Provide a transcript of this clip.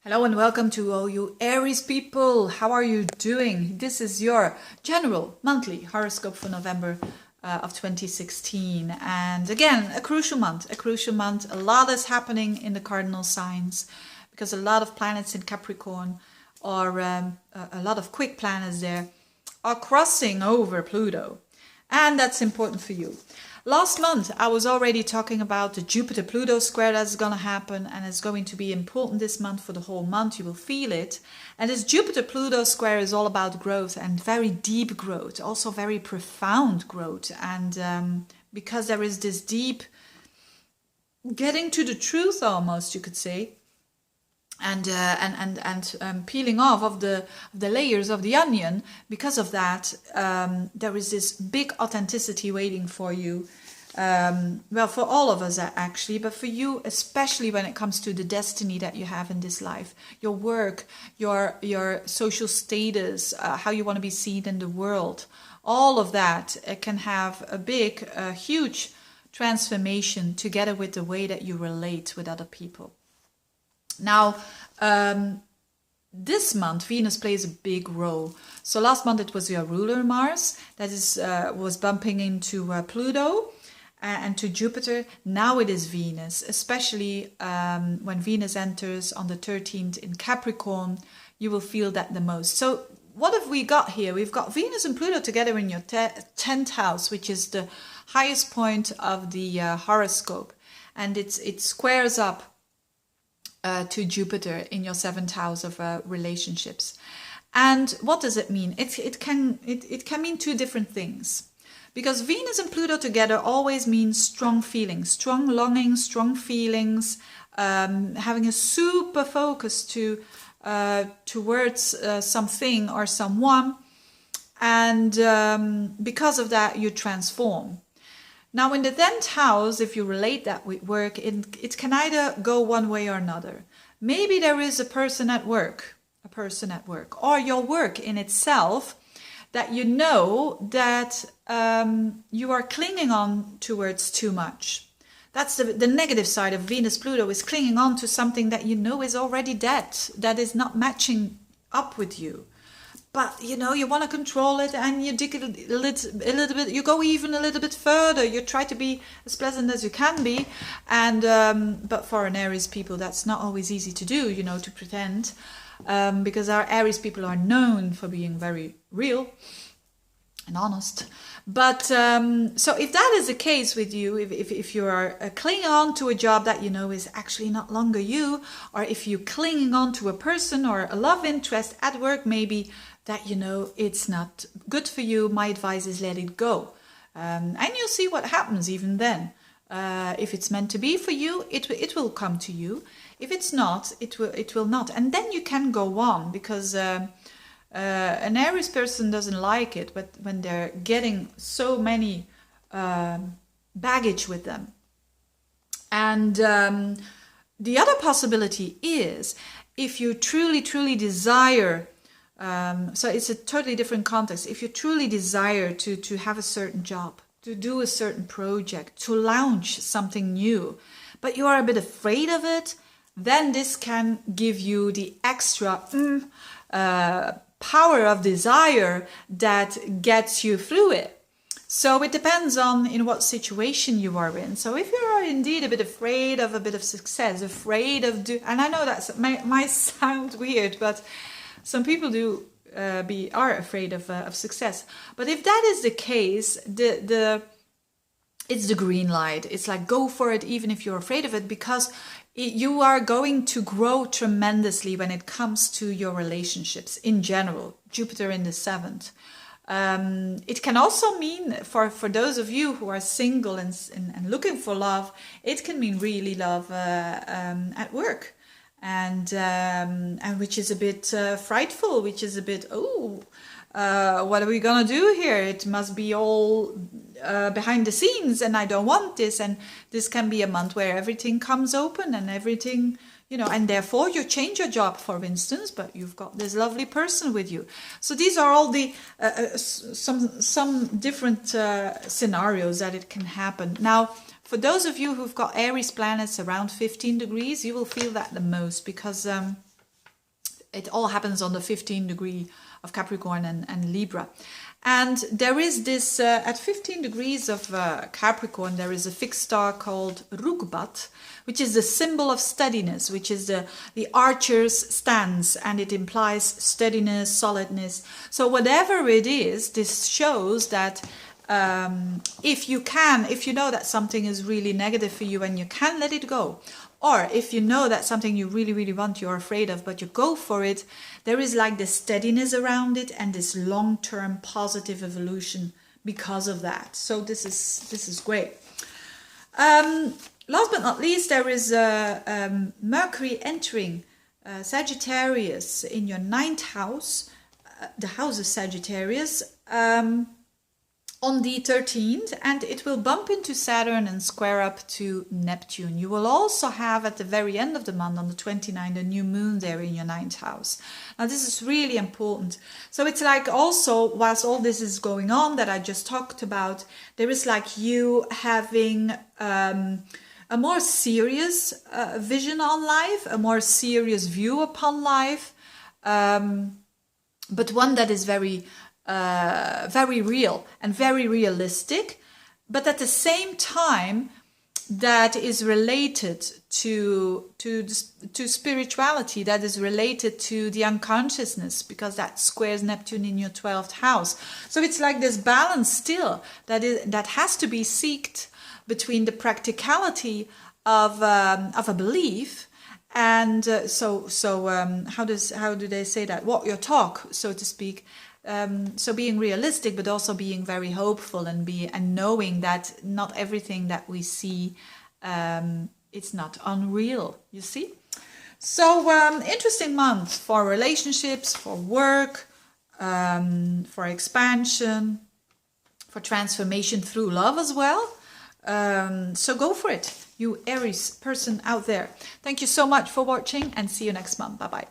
Hello and welcome to all you Aries people. How are you doing? This is your general monthly horoscope for November of 2016. And again, a crucial month. A lot is happening in the cardinal signs because a lot of planets in Capricorn or a lot of quick planets there are crossing over Pluto. And that's important for you. Last month, I was already talking about the Jupiter-Pluto square that's going to happen, and it's going to be important this month for the whole month. You will feel it. And this Jupiter-Pluto square is all about growth and very deep growth, also very profound growth. And because there is this deep getting to the truth almost, you could say, and peeling off of the layers of the onion. Because of that, there is this big authenticity waiting for you. Well, for all of us actually, but for you especially when it comes to the destiny that you have in this life, your work, your social status, how you want to be seen in the world. All of that can have a big, huge transformation together with the way that you relate with other people. Now, this month, Venus plays a big role. So last month it was your ruler, Mars, that was bumping into Pluto and to Jupiter. Now it is Venus, especially when Venus enters on the 13th in Capricorn, you will feel that the most. So what have we got here? We've got Venus and Pluto together in your 10th house, which is the highest point of the horoscope. And it squares up to Jupiter in your 7th house of relationships. And what does it mean? It can mean two different things, because Venus and Pluto together always means strong feelings, strong longing, strong feelings, having a super focus towards something or someone, and because of that you transform. Now, in the 10th house, if you relate that with work, it can either go one way or another. Maybe there is a person at work, or your work in itself, that you know that you are clinging on towards too much. That's the negative side of Venus-Pluto, is clinging on to something that you know is already dead, that is not matching up with you. But, you know, you want to control it, and you dig a little bit, you go even a little bit further. You try to be as pleasant as you can be. And but for an Aries people, that's not always easy to do, you know, to pretend. Because our Aries people are known for being very real and honest. But so if that is the case with you, if you are clinging on to a job that you know is actually not longer you, or if you're clinging on to a person or a love interest at work maybe, that you know it's not good for you, my advice is let it go. And you'll see what happens even then. If it's meant to be for you, it will come to you. If it's not, it will not. And then you can go on, because an Aries person doesn't like it, but when they're getting so many baggage with them. And the other possibility is, if you truly desire, so it's a totally different context. If you truly desire to have a certain job, to do a certain project, to launch something new, but you are a bit afraid of it, then this can give you the extra power of desire that gets you through it. So it depends on in what situation you are in. So if you are indeed a bit afraid of a bit of success, afraid of and I know that might sound weird, but some people do are afraid of success. But if that is the case, it's the green light. It's like, go for it, even if you're afraid of it, because you are going to grow tremendously when it comes to your relationships in general. Jupiter in the 7th. It can also mean, for those of you who are single and looking for love, it can mean really love at work. And which is a bit frightful, which is a bit, what are we gonna do here? It must be all behind the scenes, and I don't want this. And this can be a month where everything comes open and everything, you know, and therefore you change your job, for instance, but you've got this lovely person with you. So these are all the some different scenarios that it can happen. Now, For those of you who've got Aries planets around 15 degrees, you will feel that the most, because It all happens on the 15th degree of Capricorn and Libra. And there is this, at 15 degrees of Capricorn, there is a fixed star called Rukbat, which is the symbol of steadiness, which is the archer's stance, and it implies steadiness, solidness. So whatever it is, this shows that if you know that something is really negative for you and you can let it go, or if you know that something you really, really want, you're afraid of, but you go for it, there is like this steadiness around it and this long-term positive evolution because of that. So this is great. Last but not least, there is Mercury entering Sagittarius in your 9th house, the house of Sagittarius, on the 13th, and it will bump into Saturn and square up to Neptune. You will also have at the very end of the month, on the 29th, a new moon there in your 9th house. Now this is really important. So it's like also, whilst all this is going on that I just talked about, there is like you having a more serious vision on life, a more serious view upon life, but one that is very real and very realistic, but at the same time that is related to spirituality, that is related to the unconsciousness, because that squares Neptune in your 12th house. So it's like this balance still that has to be sought between the practicality of a belief and how do they say that? Walk your talk, so to speak. So being realistic, but also being very hopeful and knowing that not everything that we see, it's not unreal, you see. So interesting month for relationships, for work, for expansion, for transformation through love as well. So go for it, you Aries person out there. Thank you so much for watching, and see you next month. Bye bye.